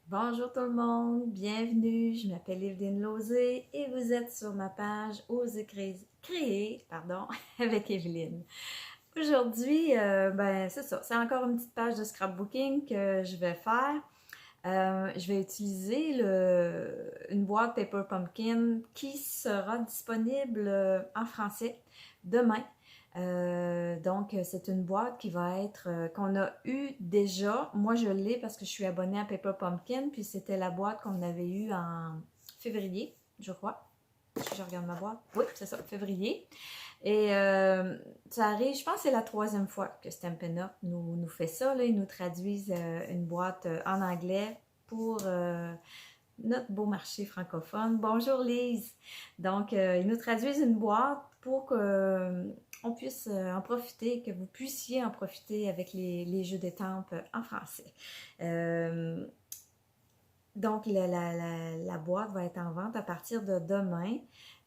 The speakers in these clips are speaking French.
Bonjour tout le monde, bienvenue, je m'appelle Evelyne Lauzé et vous êtes sur ma page Oser créer, avec Evelyne. Aujourd'hui, c'est ça, c'est encore une petite page de scrapbooking que je vais faire. Je vais utiliser une boîte Paper Pumpkin qui sera disponible en français demain. C'est une boîte qui va être, qu'on a eu déjà. Moi, je l'ai parce que je suis abonnée à Paper Pumpkin, puis c'était la boîte qu'on avait eue en février, je crois. Si je regarde ma boîte. Oui, c'est ça, février. Et ça arrive, je pense que c'est la troisième fois que Stampin' Up nous fait ça. Là. Ils nous traduisent une boîte en anglais pour notre beau marché francophone. Bonjour Lise! Ils nous traduisent une boîte pour qu'on puisse en profiter, que vous puissiez en profiter avec les jeux d'étampes en français. La boîte va être en vente à partir de demain.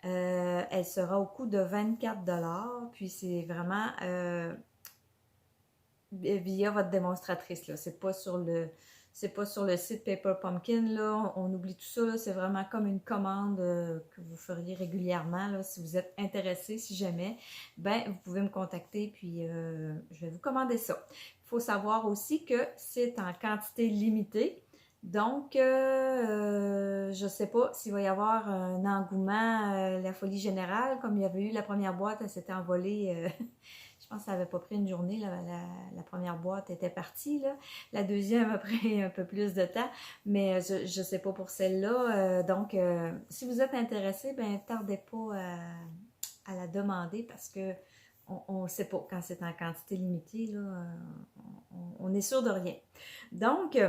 Elle sera au coût de 24 $, puis c'est vraiment via votre démonstratrice, là. C'est pas sur le site Paper Pumpkin, là. On oublie tout ça, là. C'est vraiment comme une commande que vous feriez régulièrement, là. Si vous êtes intéressé, si jamais, ben, vous pouvez me contacter, puis je vais vous commander ça. Il faut savoir aussi que c'est en quantité limitée. Je ne sais pas s'il va y avoir un engouement, la folie générale, comme il y avait eu la première boîte, elle s'était envolée. Je pense que ça n'avait pas pris une journée, la première boîte était partie, là. La deuxième a pris un peu plus de temps, mais je ne sais pas pour celle-là. Si vous êtes intéressé, ben tardez pas à la demander parce que on ne sait pas quand c'est en quantité limitée, là, on est sûr de rien. Donc,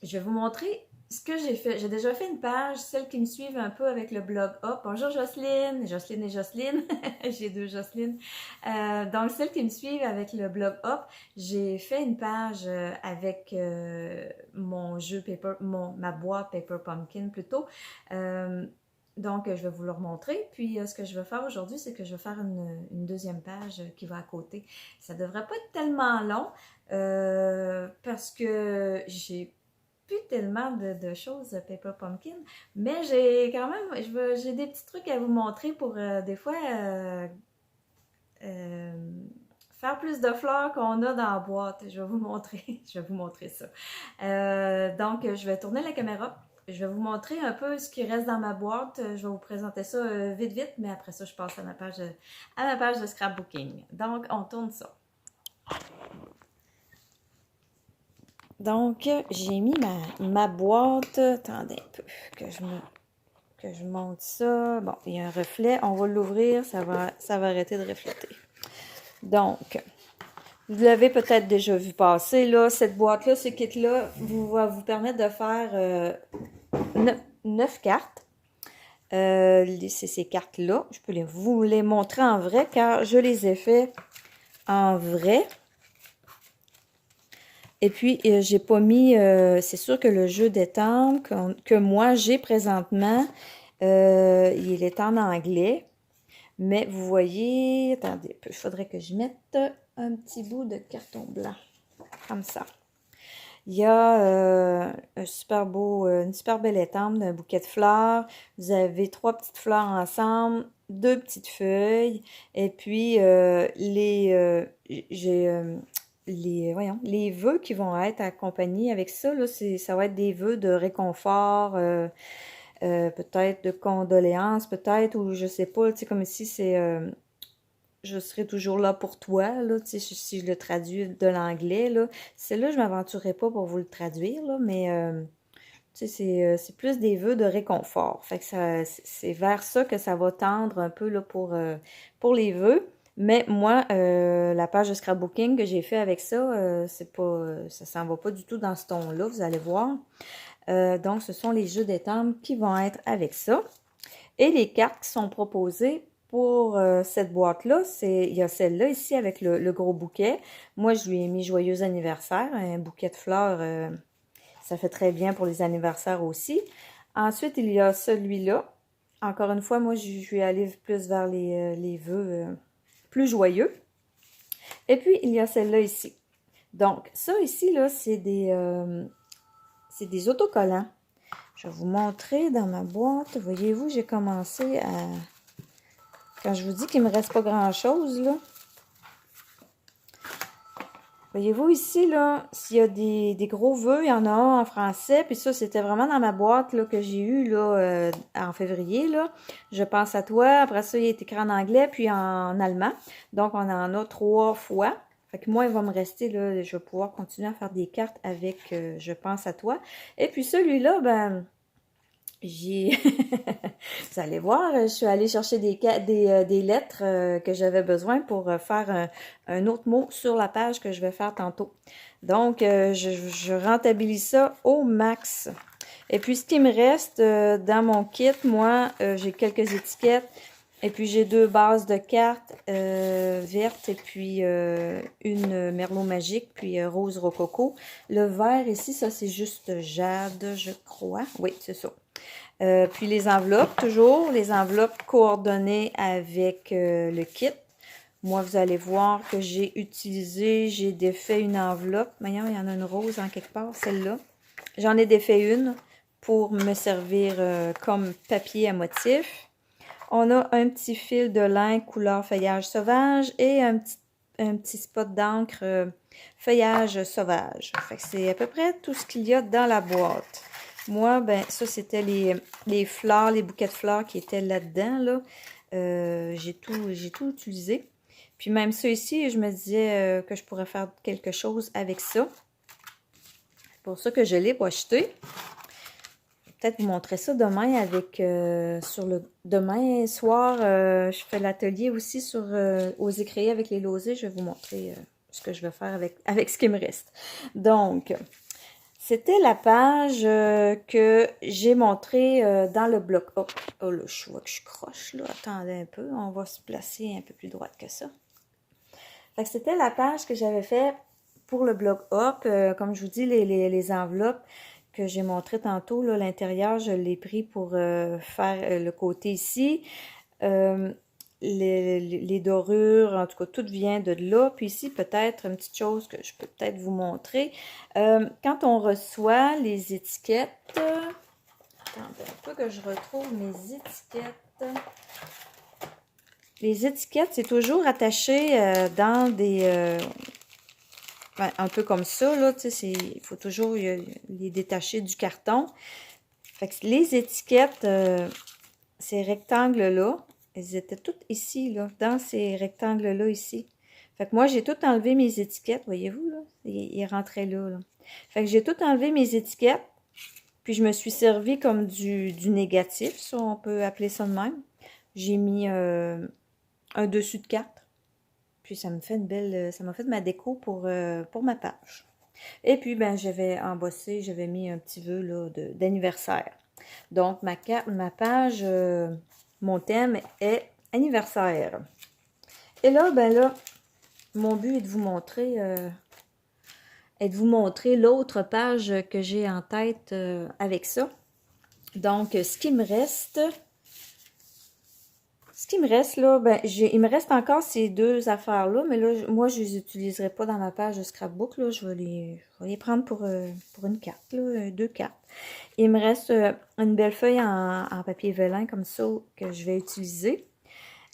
je vais vous montrer ce que j'ai fait. J'ai déjà fait une page, celles qui me suivent un peu avec le blog Hop. Bonjour Jocelyne, Jocelyne et Jocelyne. J'ai deux Jocelyne. Donc, celles qui me suivent avec le blog Hop, j'ai fait une page avec mon jeu ma boîte Paper Pumpkin plutôt. Je vais vous le remontrer. Puis, ce que je vais faire aujourd'hui, c'est que je vais faire une deuxième page qui va à côté. Ça devrait pas être tellement long parce que j'ai plus tellement de choses Paper Pumpkin, mais j'ai quand même, j'ai des petits trucs à vous montrer pour des fois euh, faire plus de fleurs qu'on a dans la boîte. Je vais vous montrer, je vais vous montrer ça. Je vais tourner la caméra. Je vais vous montrer un peu ce qui reste dans ma boîte. Je vais vous présenter ça vite, vite, mais après ça, je passe à ma page de scrapbooking. Donc, on tourne ça. Donc, j'ai mis ma boîte. Attendez un peu que je monte ça. Bon, il y a un reflet. On va l'ouvrir. Ça va arrêter de refléter. Donc, vous l'avez peut-être déjà vu passer, là. Cette boîte-là, ce kit-là, va vous permettre de faire 9 cartes. C'est ces cartes-là. Je peux vous les montrer en vrai car je les ai fait en vrai. Et puis, j'ai pas mis, c'est sûr que le jeu d'étampes que moi j'ai présentement, il est en anglais. Mais vous voyez, attendez, il faudrait que je mette un petit bout de carton blanc, comme ça. Il y a une super belle étampe d'un bouquet de fleurs. Vous avez 3 petites fleurs ensemble, 2 petites feuilles, et puis les vœux qui vont être accompagnés avec ça, là, ça va être des vœux de réconfort, peut-être de condoléances, peut-être, ou je sais pas, tu sais, comme ici, c'est je serai toujours là pour toi, là, tu sais, si je le traduis de l'anglais, là. Celle-là, je m'aventurerai pas pour vous le traduire, là, mais tu sais, c'est plus des vœux de réconfort. Fait que c'est vers ça que ça va tendre un peu, là, pour les vœux. Mais moi, la page de scrapbooking que j'ai fait avec ça, c'est pas, ça s'en va pas du tout dans ce ton-là, vous allez voir. Donc, ce sont les jeux d'étampes qui vont être avec ça. Et les cartes qui sont proposées pour cette boîte-là, il y a celle-là ici avec le gros bouquet. Moi, je lui ai mis joyeux anniversaire, un bouquet de fleurs, ça fait très bien pour les anniversaires aussi. Ensuite, il y a celui-là. Encore une fois, moi, je vais aller plus vers les vœux plus joyeux. Et puis, il y a celle-là ici. Donc, ça ici, là, c'est des autocollants. Je vais vous montrer dans ma boîte. Voyez-vous, j'ai commencé à... Quand je vous dis qu'il ne me reste pas grand-chose, là. Voyez-vous ici, là, s'il y a des gros vœux, il y en a un en français. Puis ça, c'était vraiment dans ma boîte là, que j'ai eue là, en février. Là. Je pense à toi. Après ça, il est écrit en anglais puis en allemand. Donc, on en a 3 fois. Fait que moi, il va me rester, là, je vais pouvoir continuer à faire des cartes avec Je pense à toi. Et puis celui-là, ben... Vous allez voir, je suis allée chercher des lettres que j'avais besoin pour faire un autre mot sur la page que je vais faire tantôt. Donc, je rentabilise ça au max. Et puis, ce qui me reste dans mon kit, moi, j'ai quelques étiquettes. Et puis, j'ai 2 bases de cartes vertes et puis une merlot magique, puis rose rococo. Le vert ici, ça, c'est juste jade, je crois. Oui, c'est ça. Puis les enveloppes, toujours, les enveloppes coordonnées avec le kit. Moi, vous allez voir que j'ai défait une enveloppe. Voyons, il y en a une rose en quelque part, celle-là. J'en ai défait une pour me servir comme papier à motif. On a un petit fil de lin couleur feuillage sauvage et un petit spot d'encre feuillage sauvage. Fait que c'est à peu près tout ce qu'il y a dans la boîte. Moi, ben ça, c'était les fleurs, les bouquets de fleurs qui étaient là-dedans, là. J'ai tout utilisé. Puis même ça ici, je me disais que je pourrais faire quelque chose avec ça. C'est pour ça que je l'ai pas acheté. Peut-être vous montrer ça demain avec demain soir, je fais l'atelier aussi sur oser créer avec les losés. Je vais vous montrer ce que je vais faire avec ce qui me reste. Donc, c'était la page que j'ai montrée dans le bloc. Oh là, je vois que je croche là. Attendez un peu, on va se placer un peu plus droite que ça. Fait que c'était la page que j'avais fait pour le bloc up. Comme je vous dis, les enveloppes que j'ai montré tantôt, là, l'intérieur, je l'ai pris pour faire le côté ici. Les dorures, en tout cas, tout vient de là. Puis ici, peut-être une petite chose que je peux peut-être vous montrer. Quand on reçoit les étiquettes, attendez un peu que je retrouve mes étiquettes. Les étiquettes, c'est toujours attaché dans des... un peu comme ça, là, tu sais, il faut toujours les détacher du carton. Fait que les étiquettes, ces rectangles-là, elles étaient toutes ici, là, dans ces rectangles-là, ici. Fait que moi, j'ai tout enlevé mes étiquettes, voyez-vous, là, ils rentraient là, là. Fait que j'ai tout enlevé mes étiquettes, puis je me suis servi comme du négatif, ça, on peut appeler ça de même. J'ai mis un dessus de carte. Puis ça me fait une belle, ça m'a fait ma déco pour ma page. Et puis, ben, j'avais embossé, j'avais mis un petit vœu là d'anniversaire. Donc, ma page, mon thème est anniversaire. Et là, ben là, mon but est de vous montrer l'autre page que j'ai en tête avec ça. Donc, ce qui me reste là, ben, il me reste encore ces 2 affaires-là, mais là, moi, je les utiliserai pas dans ma page de scrapbook, là. Je vais les prendre pour une carte, là, 2 cartes. Il me reste une belle feuille en papier vélin, comme ça, que je vais utiliser.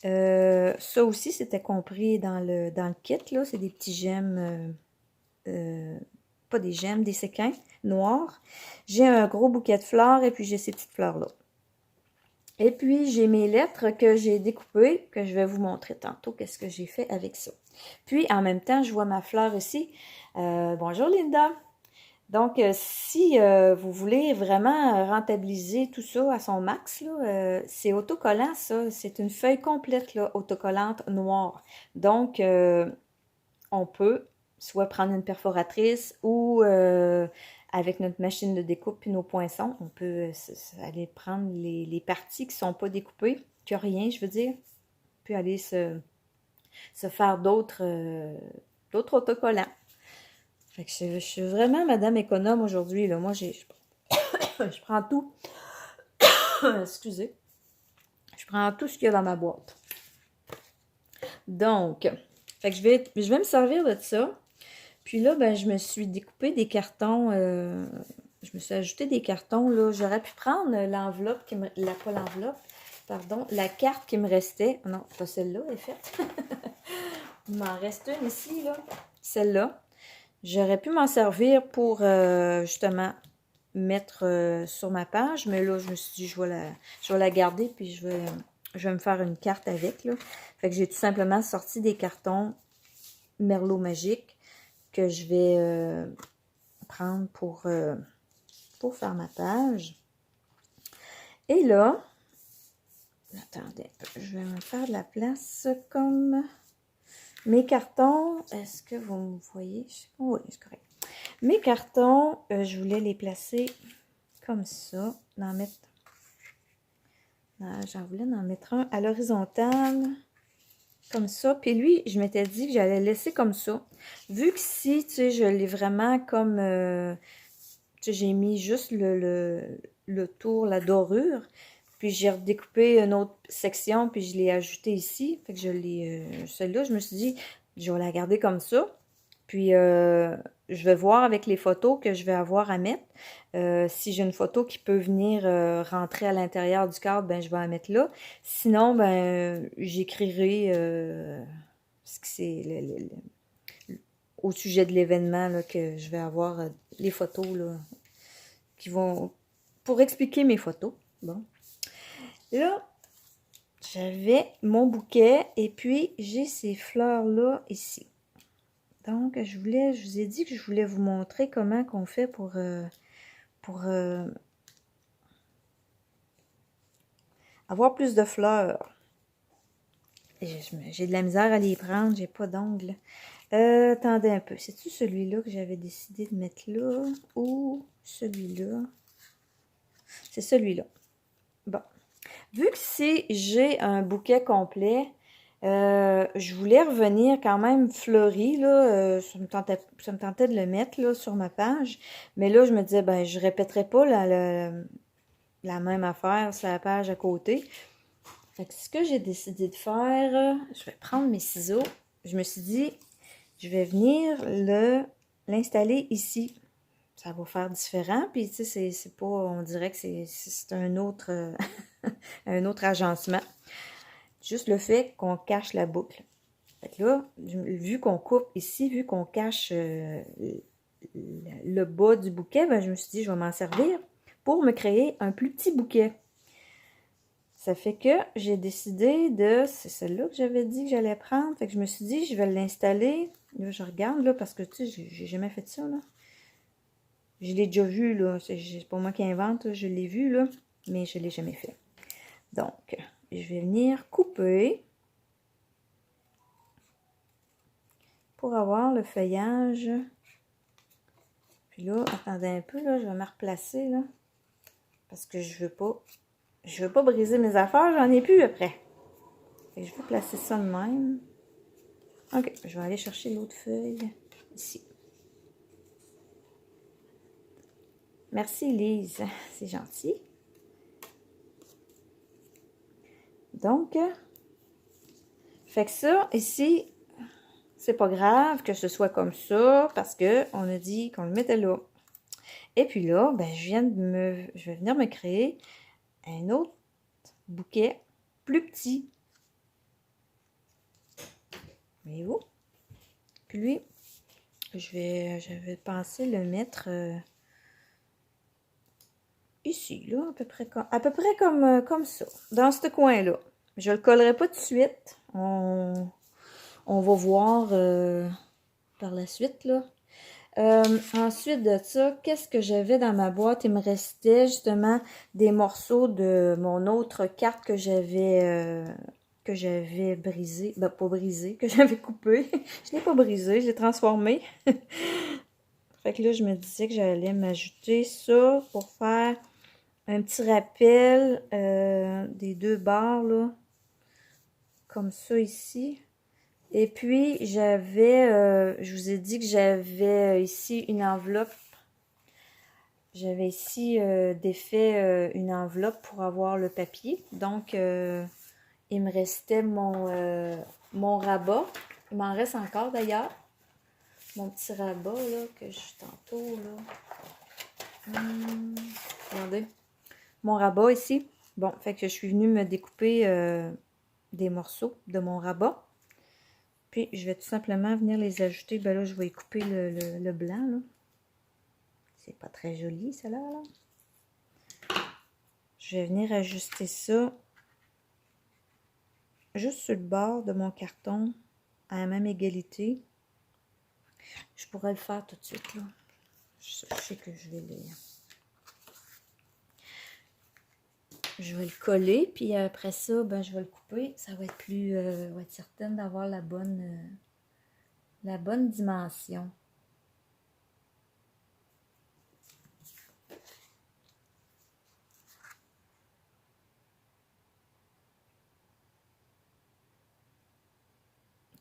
Ça aussi, c'était compris dans le kit, là. C'est des petits gemmes, pas des gemmes, des séquins noirs. J'ai un gros bouquet de fleurs, et puis j'ai ces petites fleurs-là. Et puis, j'ai mes lettres que j'ai découpées, que je vais vous montrer tantôt qu'est-ce que j'ai fait avec ça. Puis, en même temps, je vois ma fleur ici. Bonjour Linda! Donc, si vous voulez vraiment rentabiliser tout ça à son max, c'est autocollant, ça. C'est une feuille complète, là, autocollante noire. Donc, on peut soit prendre une perforatrice ou... avec notre machine de découpe et nos poinçons, on peut aller prendre les parties qui ne sont pas découpées, qui n'ont rien, je veux dire, puis aller se faire d'autres autocollants. Fait que je suis vraiment madame économe aujourd'hui, là. Moi, je prends tout. Excusez. Je prends tout ce qu'il y a dans ma boîte. Donc, fait que je vais me servir de ça. Puis là, ben, je me suis découpé des cartons je me suis ajouté des cartons, là. J'aurais pu prendre l'enveloppe, pas l'enveloppe, pardon, la carte qui me restait. Non, pas celle-là, elle est faite. Il m'en reste une ici, là. Celle-là. J'aurais pu m'en servir pour, justement, mettre sur ma page, mais là, je me suis dit, je vais la garder, puis je vais me faire une carte avec, là. Fait que j'ai tout simplement sorti des cartons Merlot Magique que je vais prendre pour faire ma page. Et là, attendez, je vais me faire de la place comme mes cartons. Est-ce que vous me voyez? Oui, c'est correct. Mes cartons, je voulais les placer comme ça. J'en voulais en mettre un à l'horizontale. Comme ça. Puis lui, je m'étais dit que j'allais laisser comme ça. Vu que si, tu sais, je l'ai vraiment comme... tu sais, j'ai mis juste le tour, la dorure. Puis j'ai redécoupé une autre section, puis je l'ai ajouté ici. Fait que je l'ai... celle-là, je me suis dit, je vais la garder comme ça. Puis je vais voir avec les photos que je vais avoir à mettre. Si j'ai une photo qui peut venir rentrer à l'intérieur du cadre, ben je vais la mettre là. Sinon, ben j'écrirai ce que c'est au sujet de l'événement que je vais avoir les photos là, qui vont pour expliquer mes photos. Bon. Là, j'avais mon bouquet et puis j'ai ces fleurs-là ici. Donc, je vous ai dit que je voulais vous montrer comment qu'on fait pour avoir plus de fleurs. J'ai de la misère à les prendre, j'ai pas d'ongles. Attendez un peu, c'est-tu celui-là que j'avais décidé de mettre là ou celui-là? C'est celui-là. Bon. Vu que si j'ai un bouquet complet, je voulais revenir quand même fleuri, là, ça me tentait de le mettre là, sur ma page, mais là je me disais, ben je répéterai pas la même affaire sur la page à côté. Fait que ce que j'ai décidé de faire, je vais prendre mes ciseaux, je me suis dit, je vais venir l'installer ici. Ça va faire différent, puis tu sais, c'est pas, on dirait que c'est un autre, un autre agencement. Juste le fait qu'on cache la boucle. Fait que là, vu qu'on coupe ici, vu qu'on cache le bas du bouquet, ben, je me suis dit, je vais m'en servir pour me créer un plus petit bouquet. Ça fait que j'ai décidé de... C'est celle-là que j'avais dit que j'allais prendre. Fait que je me suis dit, je vais l'installer. Là, je regarde, là, parce que, tu sais, j'ai jamais fait ça, là. Je l'ai déjà vu, là. C'est pas moi qui invente, là. Je l'ai vu, là. Mais je l'ai jamais fait. Donc, je vais venir couper pour avoir le feuillage. Puis là, attendez un peu, là. Je vais me replacer, là. Parce que je veux pas briser mes affaires. J'en ai plus après. Fait que je vais placer ça de même. Ok, je vais aller chercher l'autre feuille ici. Merci Lise, c'est gentil. Donc, fait que ça, ici, c'est pas grave que ce soit comme ça parce que on a dit qu'on le mettait là. Et puis là, ben, je vais venir me créer un autre bouquet plus petit. Voyez-vous? Puis lui, j'avais pensé le mettre ici, là, à peu près comme ça, dans ce coin-là. Je le collerai pas tout de suite. On va voir par la suite, là. Ensuite de ça, qu'est-ce que j'avais dans ma boîte? Il me restait justement des morceaux de mon autre carte que j'avais brisé. Ben, pas brisé, que j'avais coupé. Je l'ai pas brisé, je l'ai transformé. Fait que là, je me disais que j'allais m'ajouter ça pour faire un petit rappel des deux barres, là. Comme ça ici. Et puis, je vous ai dit que j'avais ici une enveloppe. J'avais ici défait une enveloppe pour avoir le papier. Donc, il me restait mon rabat. Il m'en reste encore d'ailleurs. Mon petit rabat, là, que je tantôt, là. Regardez. Mon rabat ici. Bon, fait que je suis venue me découper des morceaux de mon rabat. Puis, je vais tout simplement venir les ajouter. Ben là, je vais y couper le blanc, là. C'est pas très joli, ça là. Je vais venir ajuster ça juste sur le bord de mon carton à la même égalité. Je pourrais le faire tout de suite, là. Je sais que je vais le coller, puis après ça, ben, je vais le couper. Ça va être plus, va être certaine d'avoir la bonne dimension.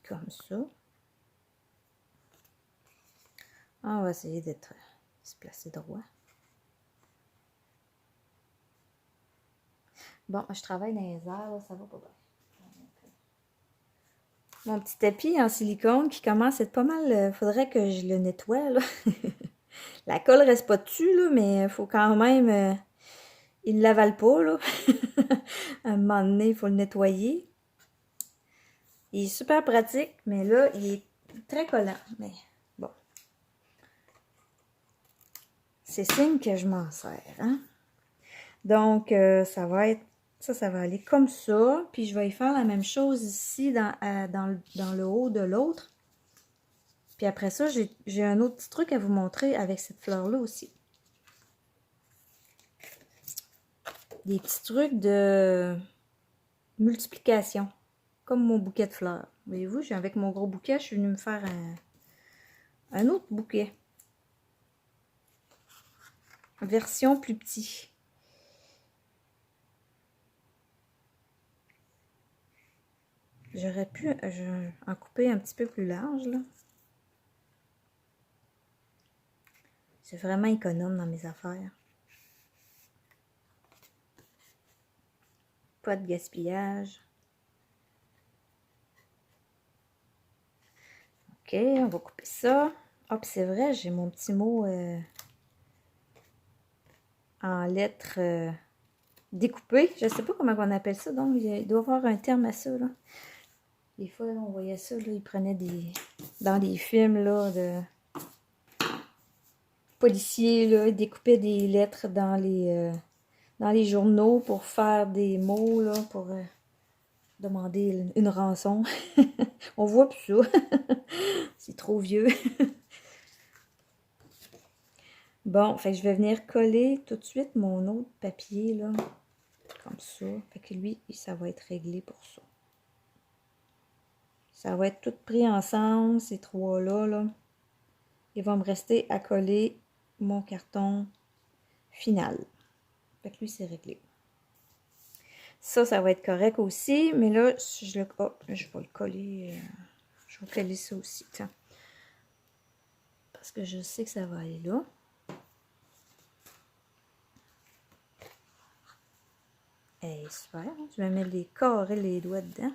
Comme ça. On va essayer de se placer droit. Bon, je travaille dans les airs, là, ça va pas bien. Mon petit tapis en silicone qui commence à être pas mal. Faudrait que je le nettoie, là. La colle reste pas dessus, là, mais il faut quand même. Il ne l'avale pas, là. À un moment donné, il faut le nettoyer. Il est super pratique, mais là, il est très collant. Mais bon. C'est signe que je m'en sers, hein. Donc, ça va être. Ça va aller comme ça. Puis, je vais y faire la même chose ici dans le haut de l'autre. Puis après ça, j'ai un autre petit truc à vous montrer avec cette fleur-là aussi. Des petits trucs de multiplication. Comme mon bouquet de fleurs. Voyez-vous, avec mon gros bouquet, je suis venue me faire un autre bouquet. Version plus petit. J'aurais pu en couper un petit peu plus large, là. C'est vraiment économe dans mes affaires. Pas de gaspillage. Ok, on va couper ça. Hop, c'est vrai, j'ai mon petit mot en lettres découpées. Je ne sais pas comment on appelle ça, donc il doit y avoir un terme à ça, là. Des fois, là, on voyait ça, là, ils prenaient dans des films, là, de policiers, là, ils découpaient des lettres dans les journaux pour faire des mots, là, pour demander une rançon. On voit plus ça. C'est trop vieux. Bon, fait que je vais venir coller tout de suite mon autre papier, là, comme ça. Fait que lui, ça va être réglé pour ça. Ça va être tout pris ensemble, ces trois-là, là. Il va me rester à coller mon carton final. Fait que lui, c'est réglé. Ça va être correct aussi, mais là, je vais le coller. Je vais coller ça aussi, tiens. Parce que je sais que ça va aller là. Hey, super. Je vais mettre les carrés, les doigts dedans.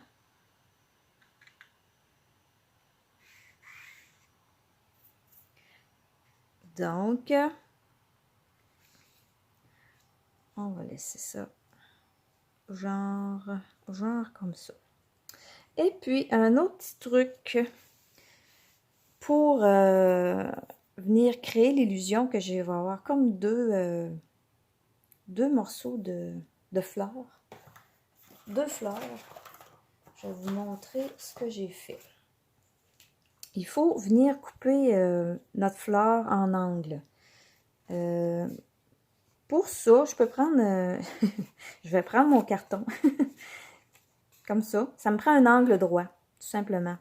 Donc, on va laisser ça genre comme ça. Et puis, un autre petit truc pour venir créer l'illusion que je vais avoir comme deux morceaux de fleurs. Deux fleurs. Je vais vous montrer ce que j'ai fait. Il faut venir couper notre fleur en angle. Pour ça, je peux prendre... je vais prendre mon carton. Comme ça. Ça me prend un angle droit, tout simplement.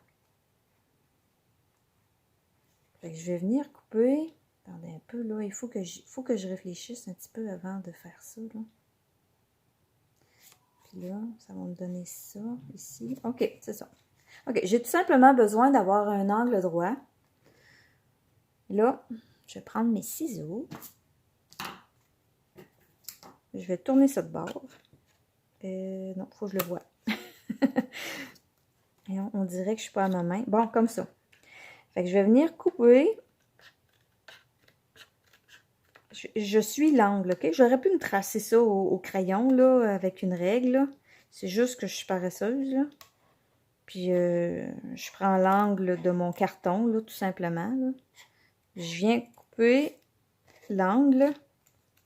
Fait que je vais venir couper. Attendez un peu, là. Il faut que je réfléchisse un petit peu avant de faire ça, là. Puis là, ça va me donner ça, ici. OK, c'est ça. OK, j'ai tout simplement besoin d'avoir un angle droit. Là, je vais prendre mes ciseaux. Je vais tourner ça de bord. Non, il faut que je le voie. Et on dirait que je suis pas à ma main. Bon, comme ça. Fait que je vais venir couper. Je je suis l'angle, OK? J'aurais pu me tracer ça au crayon, là, avec une règle. C'est juste que je suis paresseuse, là. Puis, je prends l'angle de mon carton, là, tout simplement, là. Je viens couper l'angle.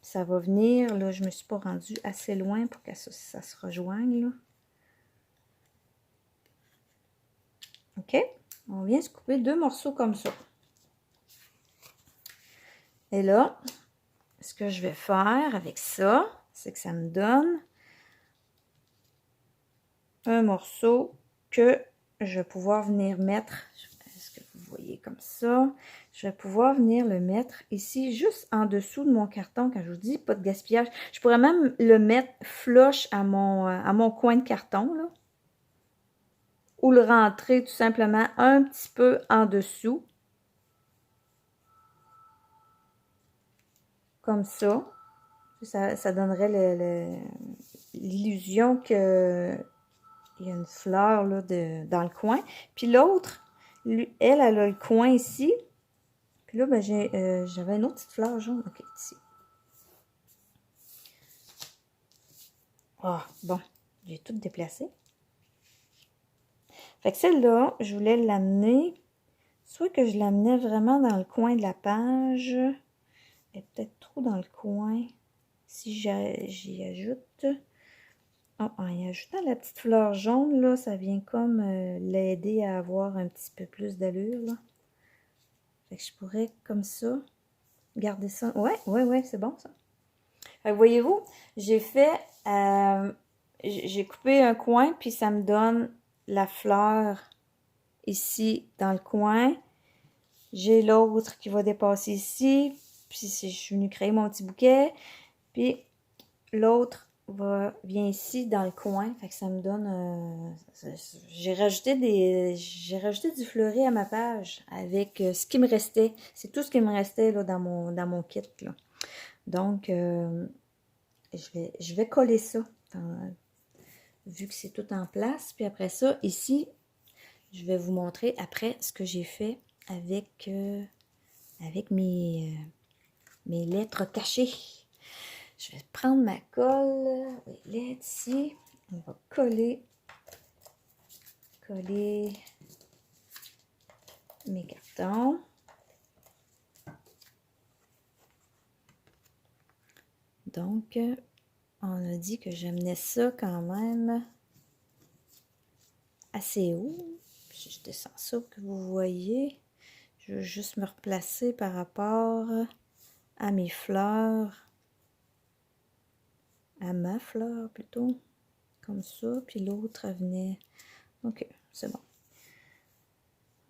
Ça va venir, là, je me suis pas rendue assez loin pour que ça se rejoigne, là. OK? On vient se couper 2 morceaux comme ça. Et là, ce que je vais faire avec ça, c'est que ça me donne un morceau que je vais pouvoir venir mettre. Est-ce que vous voyez comme ça? Je vais pouvoir venir le mettre ici, juste en dessous de mon carton. Quand je vous dis pas de gaspillage, je pourrais même le mettre flush à mon coin de carton, là. Ou le rentrer tout simplement un petit peu en dessous. Comme ça. Ça donnerait l'illusion que il y a une fleur là, dans le coin. Puis l'autre, elle a le coin ici. Puis là, ben, j'avais une autre petite fleur jaune. OK, ici. Ah, bon. J'ai tout déplacé. Fait que celle-là, je voulais l'amener. Soit que je l'amenais vraiment dans le coin de la page. Elle est peut-être trop dans le coin. Si j'y ajoute... Oh, en y ajoutant la petite fleur jaune, là, ça vient comme l'aider à avoir un petit peu plus d'allure, là. Fait que je pourrais, comme ça, garder ça. Ouais, c'est bon, ça. Fait que voyez-vous, j'ai fait... j'ai coupé un coin, puis ça me donne la fleur ici, dans le coin. J'ai l'autre qui va dépasser ici. Puis je suis venue créer mon petit bouquet. Puis l'autre vient ici dans le coin, fait que ça me donne j'ai rajouté du fleuri à ma page avec ce qui me restait. C'est tout ce qui me restait là dans mon kit là. Donc je vais coller ça vu que c'est tout en place. Puis après ça, ici, je vais vous montrer après ce que j'ai fait avec mes lettres cachées. Je vais prendre ma colle, lettre ici, on va coller mes cartons. Donc, on a dit que j'amenais ça quand même assez haut. Je descends ça que vous voyez. Je veux juste me replacer par rapport à mes fleurs. À ma fleur plutôt, comme ça, puis l'autre venait, ok, c'est bon.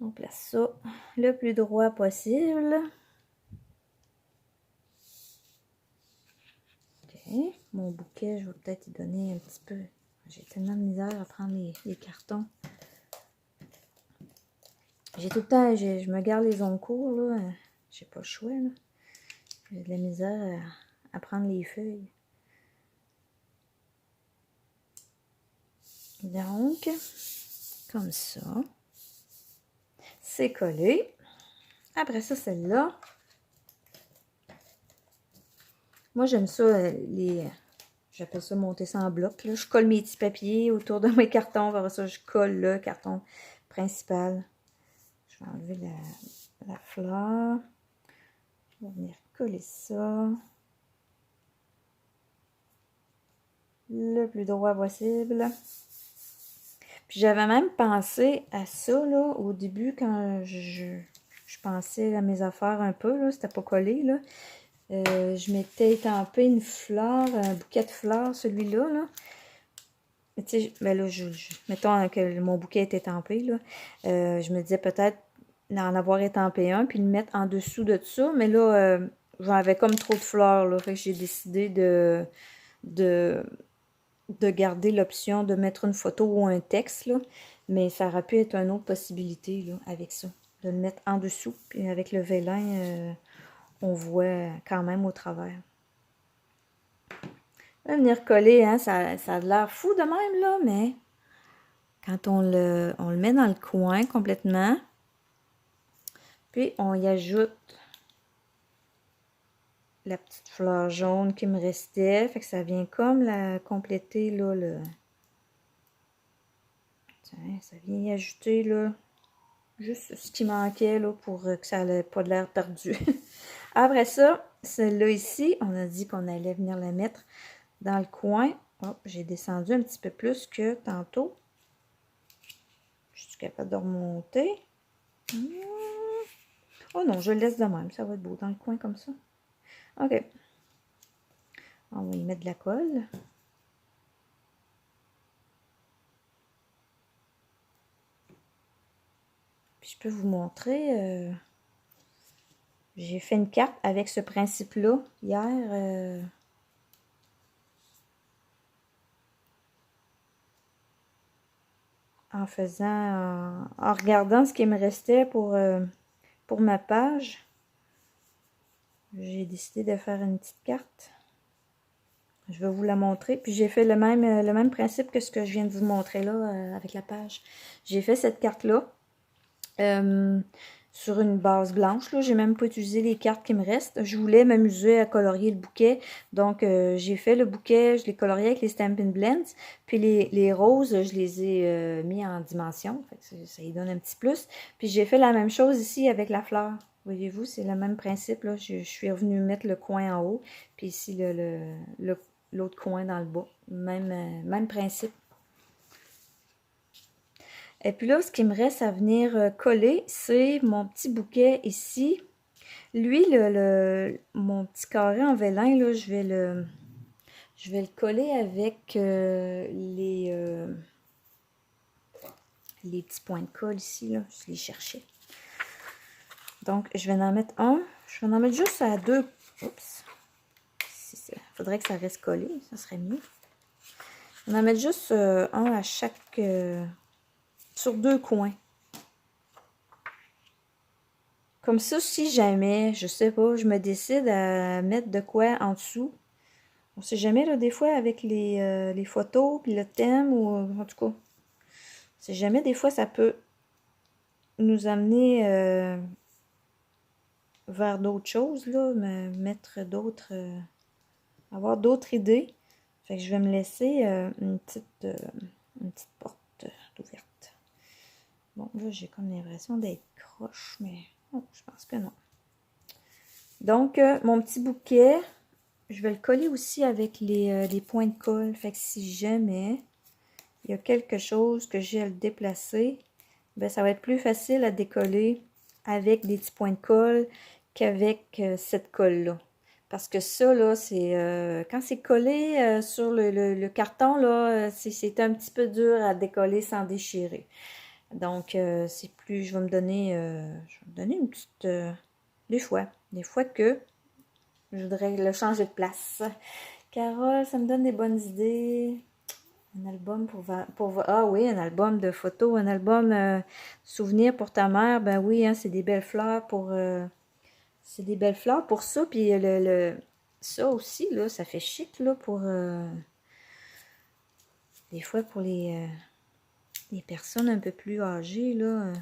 On place ça le plus droit possible. Ok, mon bouquet, je vais peut-être y donner un petit peu, j'ai tellement de misère à prendre les cartons. J'ai tout le temps, je me garde les ongles courts, là, j'ai pas le choix, là. J'ai de la misère à prendre les feuilles. Donc, comme ça, c'est collé. Après ça, celle-là, moi j'aime ça, j'appelle ça monter ça en bloc. Là. Je colle mes petits papiers autour de mes cartons. Vers ça, je colle le carton principal. Je vais enlever la fleur. Je vais venir coller ça le plus droit possible. Puis j'avais même pensé à ça là, au début quand je pensais à mes affaires un peu, là, c'était pas collé. Là. Je m'étais étampé une fleur, un bouquet de fleurs, celui-là. Là. Tu sais, ben là, mettons que mon bouquet était étampé, là. Je me disais peut-être d'en avoir étampé un, puis le mettre en dessous de ça. Mais là, j'en avais comme trop de fleurs, là. Fait que j'ai décidé de garder l'option de mettre une photo ou un texte, là. Mais ça aurait pu être une autre possibilité, là, avec ça. De le mettre en dessous, puis avec le vélin, on voit quand même au travers. Venir coller, hein, ça a l'air fou de même, là, mais quand on le met dans le coin complètement, puis on y ajoute la petite fleur jaune qui me restait. Fait que ça vient comme la compléter, là, Tiens, ça vient y ajouter, là, juste ce qui manquait, là, pour que ça n'ait pas de l'air perdu. Après ça, celle-là ici, on a dit qu'on allait venir la mettre dans le coin. Oh, j'ai descendu un petit peu plus que tantôt. Je suis capable de remonter. Oh non, je le laisse de même. Ça va être beau dans le coin comme ça. OK. On va y mettre de la colle. Puis je peux vous montrer. J'ai fait une carte avec ce principe-là hier. En faisant, en regardant ce qui me restait pour ma page. J'ai décidé de faire une petite carte. Je vais vous la montrer. Puis j'ai fait le même principe que ce que je viens de vous montrer là avec la page. J'ai fait cette carte-là sur une base blanche. J'ai même pas utilisé les cartes qui me restent. Je voulais m'amuser à colorier le bouquet. Donc j'ai fait le bouquet, je l'ai colorié avec les Stampin' Blends. Puis les roses, je les ai mis en dimension. Fait que ça y donne un petit plus. Puis j'ai fait la même chose ici avec la fleur. Voyez-vous, c'est le même principe. Là. Je suis revenue mettre le coin en haut. Puis ici, l'autre coin dans le bas. Même principe. Et puis là, ce qui me reste à venir coller, c'est mon petit bouquet ici. Lui, mon petit carré en vélin, là, je vais le coller avec les petits points de colle ici. Là. Je les cherchais. Donc, je vais en mettre un. Je vais en mettre juste à deux. Oups. Il faudrait que ça reste collé. Ça serait mieux. Je vais en mettre juste un à chaque... sur deux coins. Comme ça, si jamais, je sais pas, je me décide à mettre de quoi en dessous. On sait jamais, là, des fois, avec les photos, puis le thème, ou en tout cas. On sait jamais, des fois, ça peut nous amener vers d'autres choses, là, mettre d'autres... avoir d'autres idées. Fait que je vais me laisser une petite porte ouverte. Bon, là, j'ai comme l'impression d'être croche, mais oh, je pense que non. Donc, mon petit bouquet, je vais le coller aussi avec les points de colle. Fait que si jamais il y a quelque chose que j'ai à le déplacer, ben, ça va être plus facile à décoller avec des petits points de colle qu'avec cette colle-là. Parce que ça, là, c'est quand c'est collé sur le carton, là, c'est un petit peu dur à décoller sans déchirer. Donc, c'est plus, je vais me donner une petite, des fois que je voudrais le changer de place. Carole, ça me donne des bonnes idées. Un album ah oui, un album de photos, un album souvenir pour ta mère. Ben oui, hein, c'est des belles fleurs pour c'est des belles fleurs pour ça. Puis ça aussi, là, ça fait chic là, pour des fois pour les personnes un peu plus âgées. Là,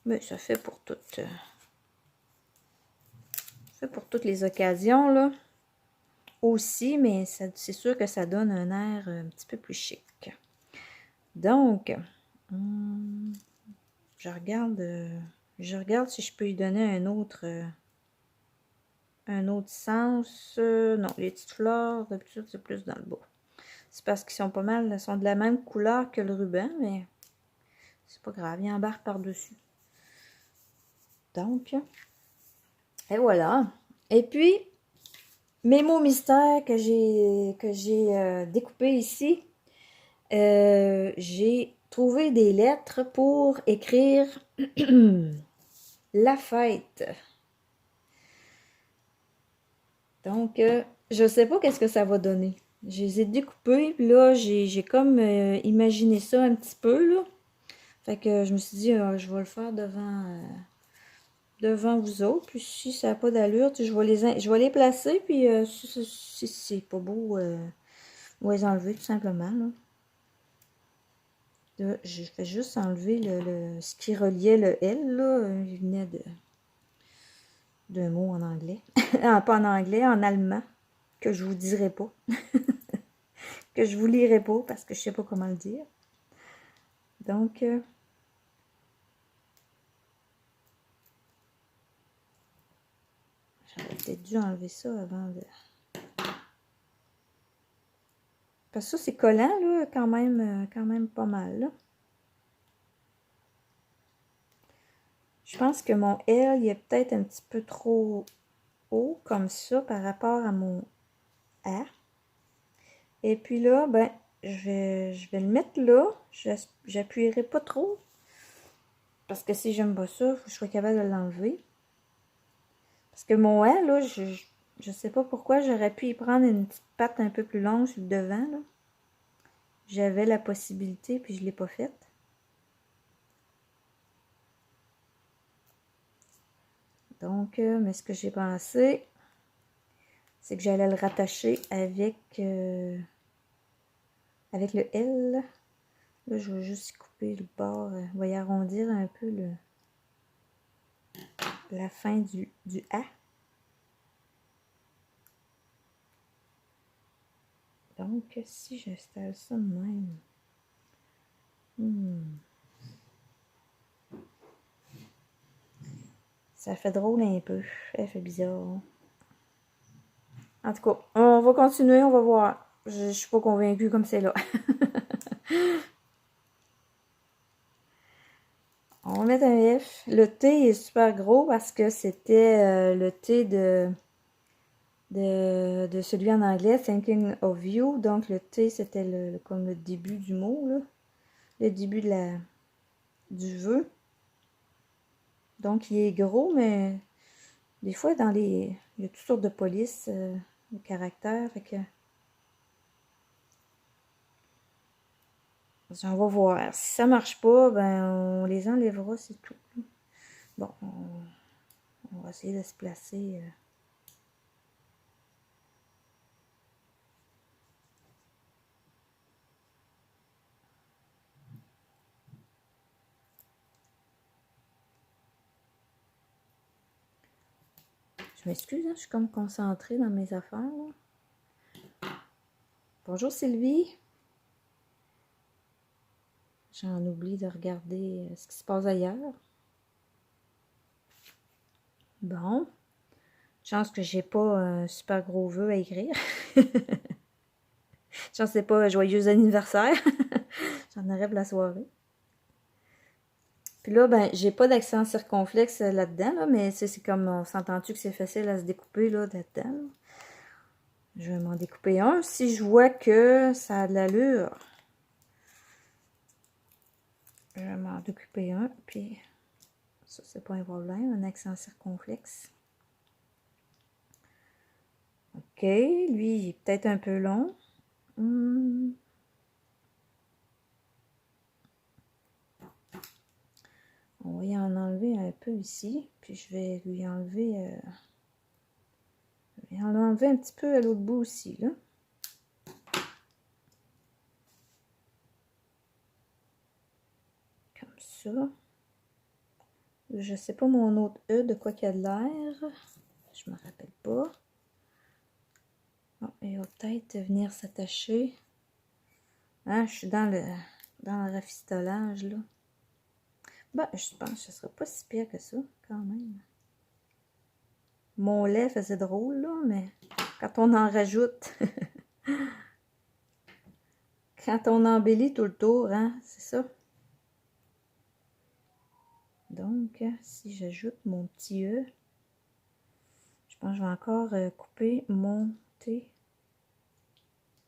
mais ça fait pour toutes. Pour toutes les occasions, là. Aussi, mais c'est sûr que ça donne un air un petit peu plus chic. Donc, je regarde si je peux lui donner un autre sens. Non, les petites fleurs, d'habitude, c'est plus dans le bas. C'est parce qu'ils sont pas mal, elles sont de la même couleur que le ruban, mais c'est pas grave, il embarque par-dessus. Donc, et voilà. Et puis, mes mots mystères que j'ai découpés ici, j'ai trouvé des lettres pour écrire la fête. Donc, je sais pas qu'est-ce que ça va donner. Je les ai découpés, puis là, j'ai comme imaginé ça un petit peu, là. Fait que je me suis dit, je vais le faire devant vous autres. Puis si ça n'a pas d'allure, je vais les placer. Puis si c'est pas beau, on va les enlever tout simplement. Là, je vais juste enlever ce qui reliait le L. Là. Il venait d'un mot en anglais. Ah, pas en anglais, en allemand, que je vous dirai pas. Que je vous lirai pas parce que je sais pas comment le dire. Donc, j'aurais peut-être dû enlever ça avant de... Parce que ça, c'est collant, là, quand même pas mal, là. Je pense que mon L, il est peut-être un petit peu trop haut, comme ça, par rapport à mon A. Et puis là, ben, je vais le mettre là. J'appuierai pas trop. Parce que si j'aime pas ça, faut que je sois capable de l'enlever. Parce que mon A, là, je sais pas pourquoi, j'aurais pu y prendre une petite patte un peu plus longue sur le devant, là. J'avais la possibilité, puis je l'ai pas faite. Donc, mais ce que j'ai pensé, c'est que j'allais le rattacher avec le L. Là, je vais juste couper le bord. On va y arrondir un peu la fin du A. Donc, si j'installe ça de même. Ça fait drôle un peu. Elle fait bizarre. En tout cas, on va continuer, on va voir. Je suis pas convaincue comme c'est là. On va mettre un F. Le T est super gros parce que c'était le T de celui en anglais, Thinking of You. Donc le T, c'était comme le début du mot, là. Le début du vœu. Donc il est gros, mais des fois, il y a toutes sortes de polices, de caractères. Fait que on va voir. Si ça marche pas, ben on les enlèvera, c'est tout. Bon, on va essayer de se placer. Je m'excuse, hein, je suis comme concentrée dans mes affaires, là. Bonjour Sylvie. J'en oublie de regarder ce qui se passe ailleurs. Bon. Chance que j'ai pas un super gros vœu à écrire. Chance que c'est pas joyeux anniversaire. J'en rêve la soirée. Puis là, ben, j'ai pas d'accent circonflexe là-dedans, là, mais c'est comme, on s'entend-tu que c'est facile à se découper là, là-dedans. Là. Je vais m'en découper un. Si je vois que ça a de l'allure, je vais m'en découper un. Puis, ça, c'est pas un problème, un accent circonflexe. Ok, lui, il est peut-être un peu long. On va y en enlever un peu ici. Puis je vais lui enlever... je vais en enlever un petit peu à l'autre bout aussi, là. Comme ça. Je sais pas mon autre E de quoi qu'il a de l'air. Je me rappelle pas. Bon, il va peut-être venir s'attacher. Hein, je suis dans le rafistolage, là. Ben, je pense que ce sera pas si pire que ça, quand même. Mon lait faisait drôle, là, mais quand on en rajoute... quand on embellit tout le tour, hein, c'est ça. Donc, si j'ajoute mon petit E, je pense que je vais encore couper mon T.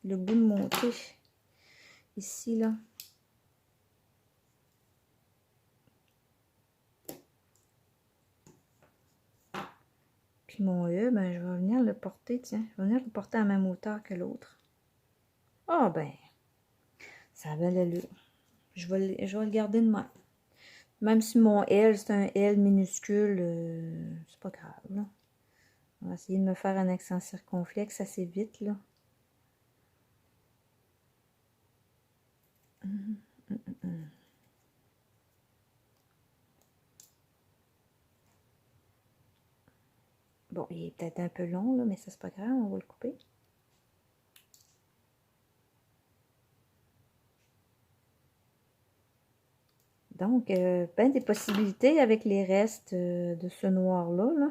Le bout de mon T. Ici, là. Puis mon E, ben, je vais venir le porter, tiens. Je vais venir le porter à la même hauteur que l'autre. Ah, ben, ça avait l'allure. Je vais le garder de même. Même si mon L, c'est un L minuscule, c'est pas grave, là. On va essayer de me faire un accent circonflexe assez vite, là. Bon, il est peut-être un peu long, là, mais ça, c'est pas grave, on va le couper. Donc, ben des possibilités avec les restes de ce noir-là, là.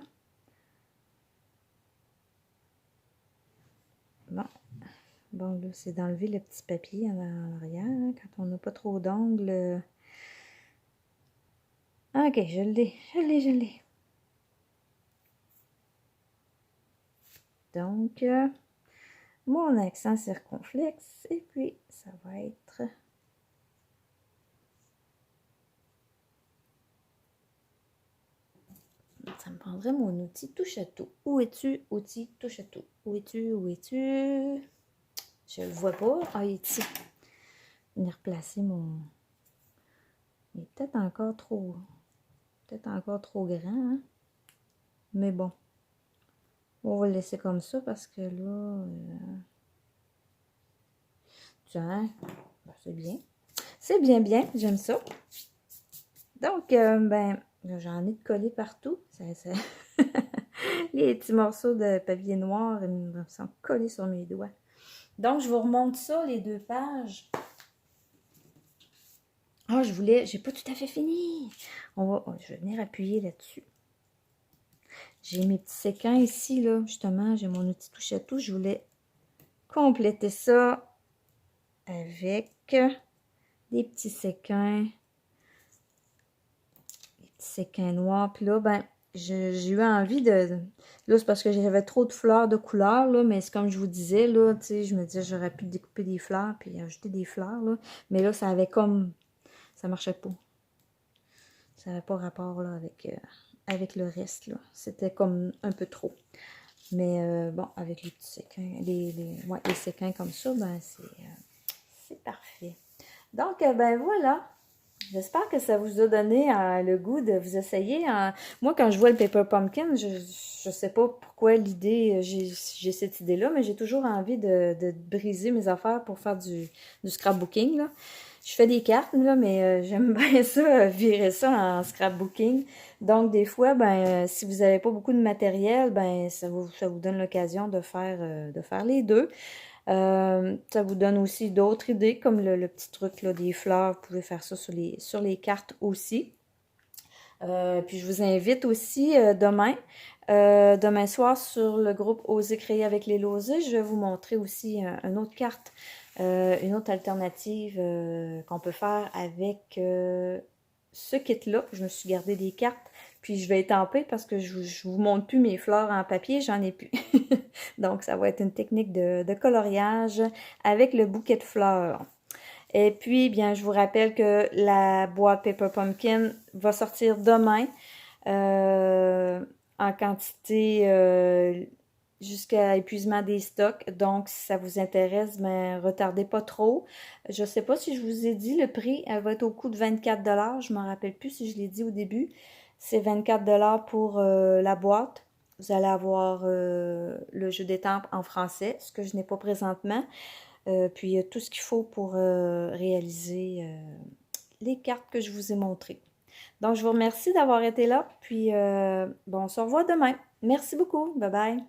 Bon. Bon, là, c'est d'enlever le petit papier en arrière, hein, quand on n'a pas trop d'ongles. Ok, je l'ai. Donc, mon accent circonflexe, et puis, ça va être... Ça me prendrait mon outil touche à tout. Où es-tu, outil touche à tout? Où es-tu, où es-tu? Je le vois pas. Ah, il est ici. Je vais replacer mon... Il est peut-être encore trop... Peut-être encore trop grand, hein? Mais bon. On va le laisser comme ça parce que là... Tiens, ben, c'est bien. C'est bien, j'aime ça. Donc, ben, j'en ai de collés partout. Les petits morceaux de papier noir me sont collés sur mes doigts. Donc, je vous remonte ça, les 2 pages. Ah, j'ai pas tout à fait fini. Je vais venir appuyer là-dessus. J'ai mes petits séquins ici, là, justement, j'ai mon outil touche à tout. Je voulais compléter ça avec des petits séquins. Des petits séquins noirs. Puis là, ben, j'ai eu envie de... Là, c'est parce que j'avais trop de fleurs de couleur, là, mais c'est comme je vous disais, là, tu sais, je me disais, j'aurais pu découper des fleurs puis ajouter des fleurs, là. Mais là, ça avait comme... Ça marchait pas. Ça n'avait pas rapport, là, avec le reste, là. C'était comme un peu trop. Mais bon, avec les petits séquins, ouais, les séquins comme ça, ben c'est parfait. Donc, ben voilà. J'espère que ça vous a donné le goût de vous essayer. Moi, quand je vois le Paper Pumpkin, je sais pas pourquoi l'idée, j'ai cette idée-là, mais j'ai toujours envie de briser mes affaires pour faire du scrapbooking, là. Je fais des cartes, là, mais j'aime bien ça, virer ça en scrapbooking. Donc, des fois, ben, si vous n'avez pas beaucoup de matériel, ben, ça vous donne l'occasion de faire les deux. Ça vous donne aussi d'autres idées, comme le petit truc là, des fleurs. Vous pouvez faire ça sur les cartes aussi. Puis je vous invite aussi demain soir sur le groupe Oser créer avec les Losés, je vais vous montrer aussi une autre carte, une autre alternative qu'on peut faire avec ce kit-là. Je me suis gardé des cartes, puis je vais étamper parce que je vous montre plus mes fleurs en papier, j'en ai plus. Donc ça va être une technique de coloriage avec le bouquet de fleurs. Et puis, bien, je vous rappelle que la boîte Paper Pumpkin va sortir demain en quantité jusqu'à épuisement des stocks. Donc, si ça vous intéresse, ben, retardez pas trop. Je ne sais pas si je vous ai dit le prix. Elle va être au coût de 24 $. Je ne m'en rappelle plus si je l'ai dit au début. C'est 24 $ pour la boîte. Vous allez avoir le jeu d'étampes en français, ce que je n'ai pas présentement. Puis tout ce qu'il faut pour réaliser les cartes que je vous ai montrées. Donc, je vous remercie d'avoir été là. Puis, bon, on se revoit demain. Merci beaucoup. Bye bye.